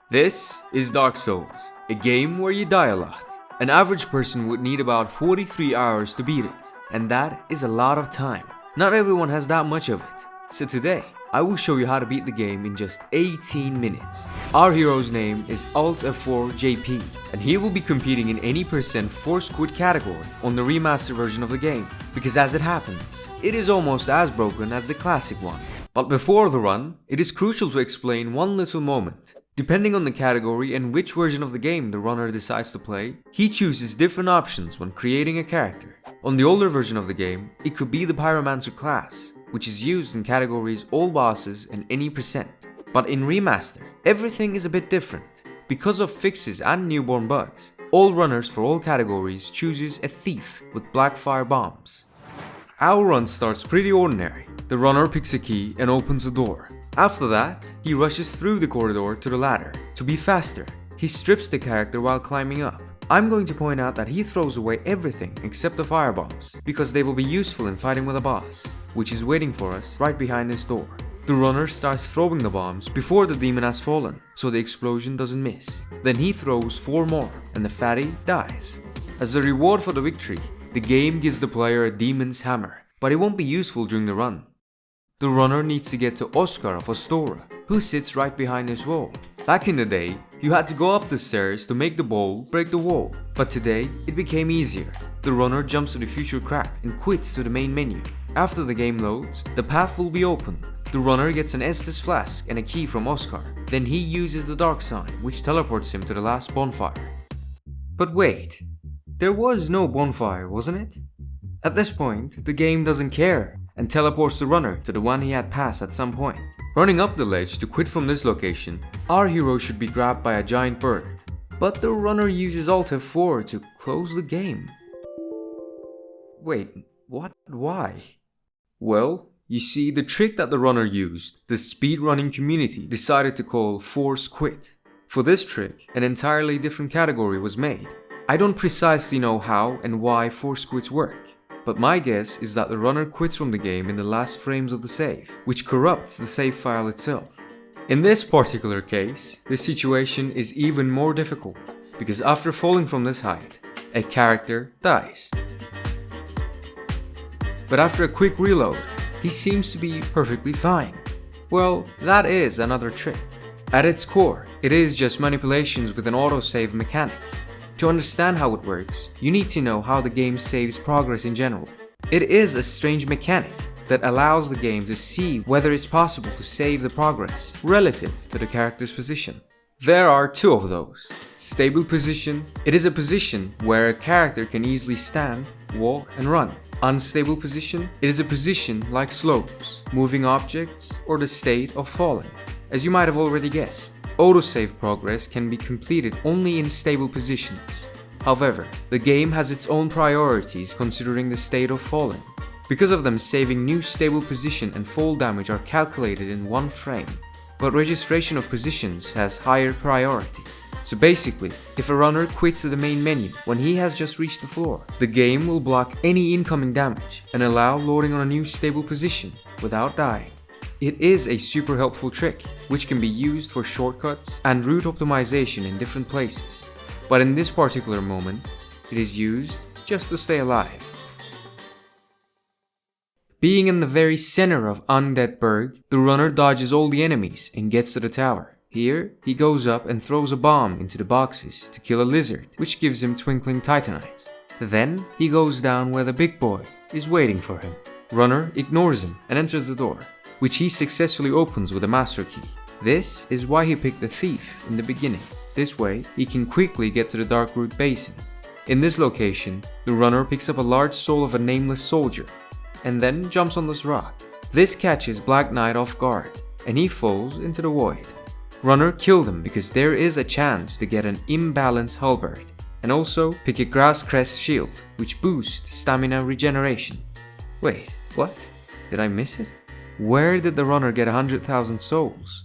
This is Dark Souls, a game where you die a lot. An average person would need about 43 hours to beat it, and that is a lot of time. Not everyone has that much of it. So today, I will show you how to beat the game in just 18 minutes. Our hero's name is Alt F4 JP, and he will be competing in any % force quit category on the remastered version of the game, because as it happens, it is almost as broken as the classic one. But before the run, it is crucial to explain one little moment. Depending on the category and which version of the game the runner decides to play, he chooses different options when creating a character. On the older version of the game, it could be the Pyromancer class, which is used in categories all bosses and any %. But in Remaster, everything is a bit different. Because of fixes and newborn bugs, all runners for all categories chooses a thief with black fire bombs. Our run starts pretty ordinary. The runner picks a key and opens a door. After that, he rushes through the corridor to the ladder. To be faster, he strips the character while climbing up. I'm going to point out that he throws away everything except the firebombs, because they will be useful in fighting with a boss, which is waiting for us right behind this door. The runner starts throwing the bombs before the demon has fallen, so the explosion doesn't miss. Then he throws 4 more, and the fatty dies. As a reward for the victory, the game gives the player a demon's hammer, but it won't be useful during the run. The runner needs to get to Oscar of Astora, who sits right behind this wall. Back in the day, you had to go up the stairs to make the ball break the wall, but today it became easier. The runner jumps to the future crack and quits to the main menu. After the game loads, the path will be open. The runner gets an Estus flask and a key from Oscar. Then he uses the dark sign, which teleports him to the last bonfire. But wait, there was no bonfire, wasn't it? At this point, the game doesn't care and teleports the runner to the one he had passed at some point. Running up the ledge to quit from this location, our hero should be grabbed by a giant bird. But the runner uses Alt F4 to close the game. Wait, what? Why? Well, you see, the trick that the runner used, the speedrunning community decided to call Force Quit. For this trick, an entirely different category was made. I don't precisely know how and why Force Quits work, but my guess is that the runner quits from the game in the last frames of the save, which corrupts the save file itself. In this particular case, the situation is even more difficult, because after falling from this height, a character dies. But after a quick reload, he seems to be perfectly fine. Well, that is another trick. At its core, it is just manipulations with an autosave mechanic. To understand how it works, you need to know how the game saves progress in general. It is a strange mechanic that allows the game to see whether it's possible to save the progress relative to the character's position. There are 2 of those. Stable position. It is a position where a character can easily stand, walk, and run. Unstable position. It is a position like slopes, moving objects, or the state of falling. As you might have already guessed, autosave progress can be completed only in stable positions. However, the game has its own priorities considering the state of falling. Because of them, saving new stable position and fall damage are calculated in 1 frame, but registration of positions has higher priority. So basically, if a runner quits to the main menu when he has just reached the floor, the game will block any incoming damage and allow loading on a new stable position without dying. It is a super helpful trick, which can be used for shortcuts and route optimization in different places. But in this particular moment, it is used just to stay alive. Being in the very center of Undead Berg, the runner dodges all the enemies and gets to the tower. Here, he goes up and throws a bomb into the boxes to kill a lizard, which gives him twinkling titanite. Then, he goes down where the big boy is waiting for him. Runner ignores him and enters the door, which he successfully opens with a master key. This is why he picked the thief in the beginning. This way, he can quickly get to the Darkroot Basin. In this location, the runner picks up a large soul of a nameless soldier, and then jumps on this rock. This catches Black Knight off guard, and he falls into the void. Runner killed him because there is a chance to get an imbalanced halberd, and also pick a grass crest shield, which boosts stamina regeneration. Wait, what? Did I miss it? Where did the runner get 100,000 souls?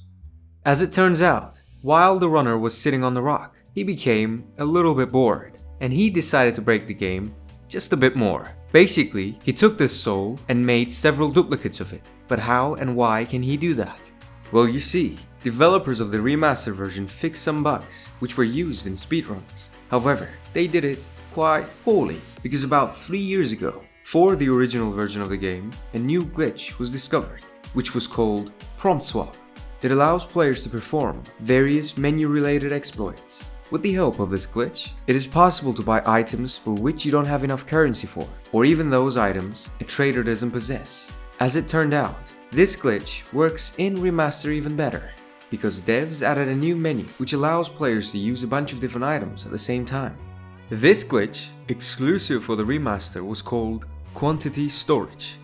As it turns out, while the runner was sitting on the rock, he became a little bit bored, and he decided to break the game just a bit more. Basically, he took this soul and made several duplicates of it. But how and why can he do that? Well, you see, Developers of the remastered version fixed some bugs which were used in speedruns. However, they did it quite poorly because about 3 years ago, for the original version of the game, a new glitch was discovered, which was called prompt swap. It allows players to perform various menu-related exploits. With the help of this glitch, it is possible to buy items for which you don't have enough currency for, or even those items a trader doesn't possess. As it turned out, this glitch works in remaster even better, because devs added a new menu which allows players to use a bunch of different items at the same time. This glitch, exclusive for the remaster, was called quantity storage.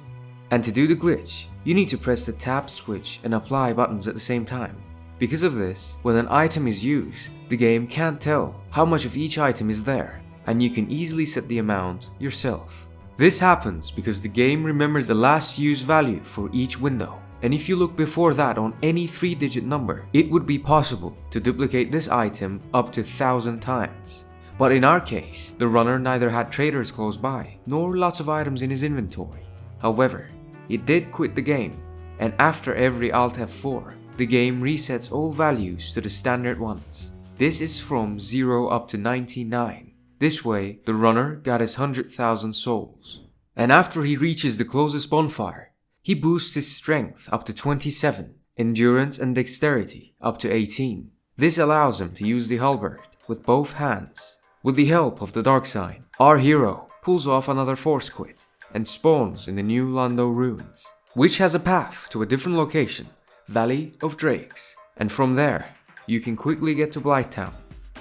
And to do the glitch, you need to press the tab switch and apply buttons at the same time. Because of this, when an item is used, the game can't tell how much of each item is there, and you can easily set the amount yourself. This happens because the game remembers the last used value for each window, and if you look before that on any 3-digit number, it would be possible to duplicate this item up to 1,000 times. But in our case, the runner neither had traders close by, nor lots of items in his inventory. However, he did quit the game, and after every Alt F4, the game resets all values to the standard ones. This is from 0 up to 99. This way, the runner got his 100,000 souls. And after he reaches the closest bonfire, he boosts his strength up to 27, endurance and dexterity up to 18. This allows him to use the halberd with both hands. With the help of the dark sign, our hero pulls off another force quit and spawns in the new Londo ruins, which has a path to a different location, Valley of Drakes, and from there you can quickly get to Blighttown.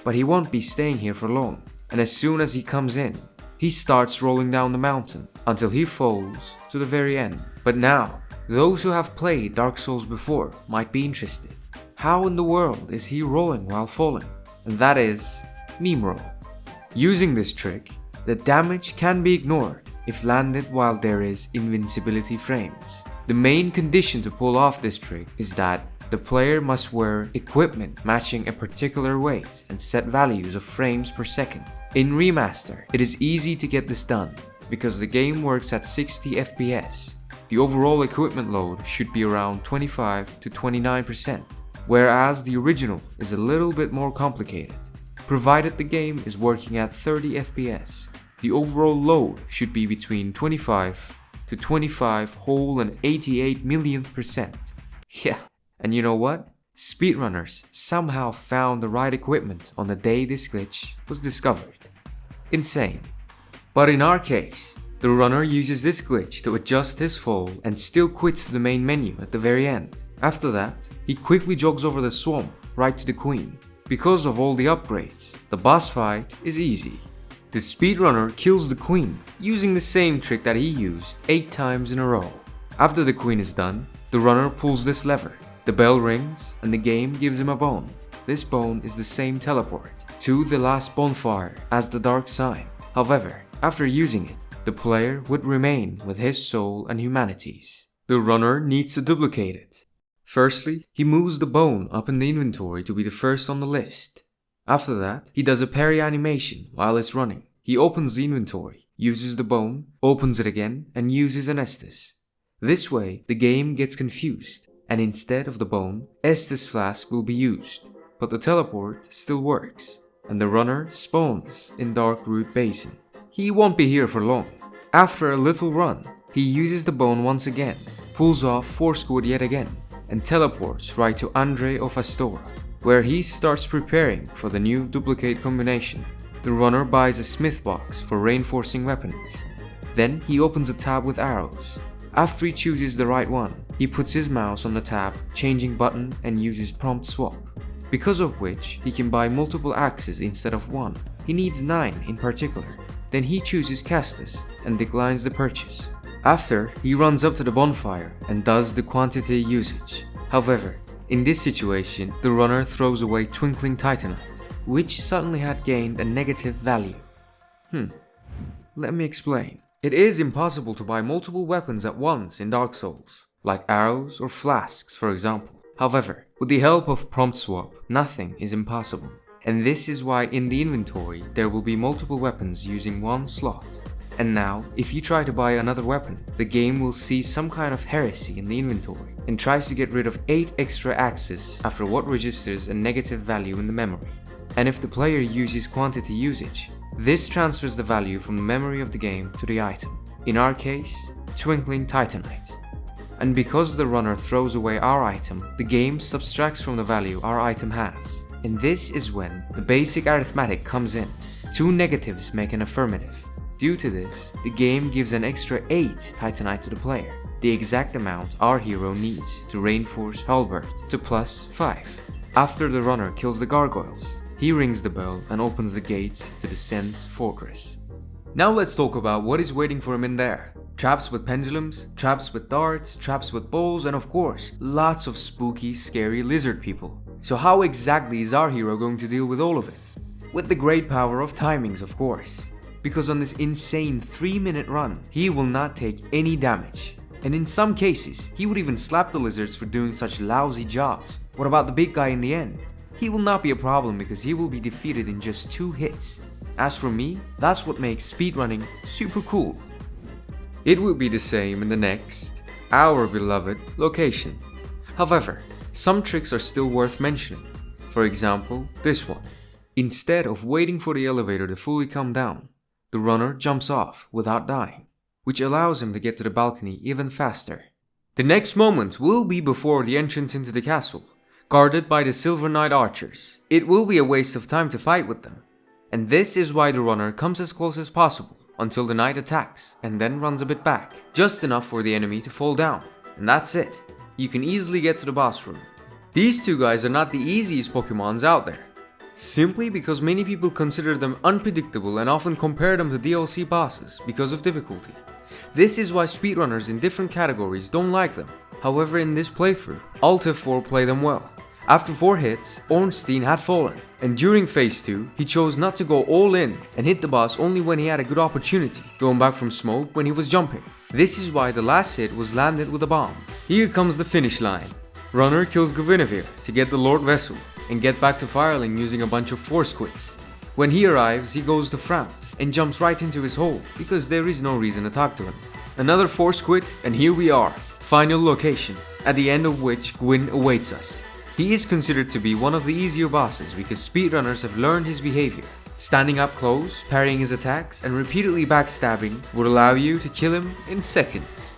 But he won't be staying here for long, and as soon as he comes in, he starts rolling down the mountain until he falls to the very end. But now, those who have played Dark Souls before might be interested. How in the world is he rolling while falling? And that is meme roll. Using this trick, the damage can be ignored if landed while there is invincibility frames. The main condition to pull off this trick is that the player must wear equipment matching a particular weight and set values of frames per second. In Remaster, it is easy to get this done because the game works at 60 FPS. The overall equipment load should be around 25 to 29%, whereas the original is a little bit more complicated. Provided the game is working at 30 FPS, the overall load should be between 25 to 25 whole and 88 millionth percent. Yeah, and you know what? Speedrunners somehow found the right equipment on the day this glitch was discovered. Insane. But in our case, the runner uses this glitch to adjust his fall and still quits to the main menu at the very end. After that, he quickly jogs over the swamp right to the queen. Because of all the upgrades, the boss fight is easy. The speedrunner kills the queen using the same trick that he used 8 times in a row. After the queen is done, the runner pulls this lever. The bell rings and the game gives him a bone. This bone is the same teleport to the last bonfire as the dark sign. However, after using it, the player would remain with his soul and humanities. The runner needs to duplicate it. Firstly, he moves the bone up in the inventory to be the first on the list. After that, he does a parry animation while it's running. He opens the inventory, uses the bone, opens it again, and uses an Estus. This way, the game gets confused, and instead of the bone, Estus Flask will be used, but the teleport still works, and the runner spawns in Dark Root Basin. He won't be here for long. After a little run, he uses the bone once again, pulls off Forcewood yet again, and teleports right to Andre of Astora, where he starts preparing for the new duplicate combination. The runner buys a smith box for reinforcing weapons. Then he opens a tab with arrows. After he chooses the right one, he puts his mouse on the tab, changing button, and uses prompt swap, because of which he can buy multiple axes instead of one. He needs 9 in particular. Then he chooses Castus and declines the purchase. After, he runs up to the bonfire and does the quantity usage. However, in this situation, the runner throws away Twinkling Titanite, which suddenly had gained a negative value. Let me explain. It is impossible to buy multiple weapons at once in Dark Souls, like arrows or flasks for example. However, with the help of prompt swap, nothing is impossible. And this is why in the inventory there will be multiple weapons using one slot. And now, if you try to buy another weapon, the game will see some kind of heresy in the inventory and tries to get rid of 8 extra axes after what registers a negative value in the memory. And if the player uses quantity usage, this transfers the value from the memory of the game to the item. In our case, Twinkling Titanite. And because the runner throws away our item, the game subtracts from the value our item has. And this is when the basic arithmetic comes in. 2 negatives make an affirmative. Due to this, the game gives an extra 8 Titanite to the player, the exact amount our hero needs to reinforce Halberd to +5. After the runner kills the gargoyles, he rings the bell and opens the gates to the Sen's fortress. Now let's talk about what is waiting for him in there. Traps with pendulums, traps with darts, traps with bowls, and of course, lots of spooky, scary lizard people. So how exactly is our hero going to deal with all of it? With the great power of timings, of course. Because on this insane 3-minute run, he will not take any damage. And in some cases, he would even slap the lizards for doing such lousy jobs. What about the big guy in the end? He will not be a problem because he will be defeated in just 2 hits. As for me, that's what makes speedrunning super cool. It will be the same in the next, our beloved location. However, some tricks are still worth mentioning. For example, this one. Instead of waiting for the elevator to fully come down, the runner jumps off without dying, which allows him to get to the balcony even faster. The next moment will be before the entrance into the castle, guarded by the Silver Knight archers. It will be a waste of time to fight with them. And this is why the runner comes as close as possible until the knight attacks and then runs a bit back, just enough for the enemy to fall down. And that's it. You can easily get to the boss room. These 2 guys are not the easiest Pokemons out there, simply because many people consider them unpredictable and often compare them to DLC bosses because of difficulty. This is why speedrunners in different categories don't like them. However, in this playthrough, Alta 4 play them well. After 4 hits, Ornstein had fallen, and during phase 2, he chose not to go all in and hit the boss only when he had a good opportunity, going back from smoke when he was jumping. This is why the last hit was landed with a bomb. Here comes the finish line. Runner kills Guinevere to get the Lord Vessel and get back to Firelink using a bunch of force quits. When he arrives, he goes to Frampt and jumps right into his hole because there is no reason to talk to him. Another force quit, and here we are, final location, at the end of which Gwyn awaits us. He is considered to be one of the easier bosses because speedrunners have learned his behavior. Standing up close, parrying his attacks, and repeatedly backstabbing would allow you to kill him in seconds.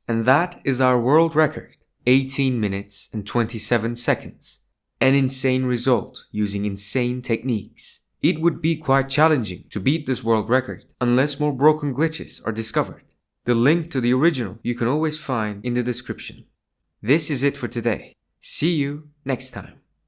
And that is our world record, 18 minutes and 27 seconds. An insane result using insane techniques. It would be quite challenging to beat this world record unless more broken glitches are discovered. The link to the original you can always find in the description. This is it for today. See you next time.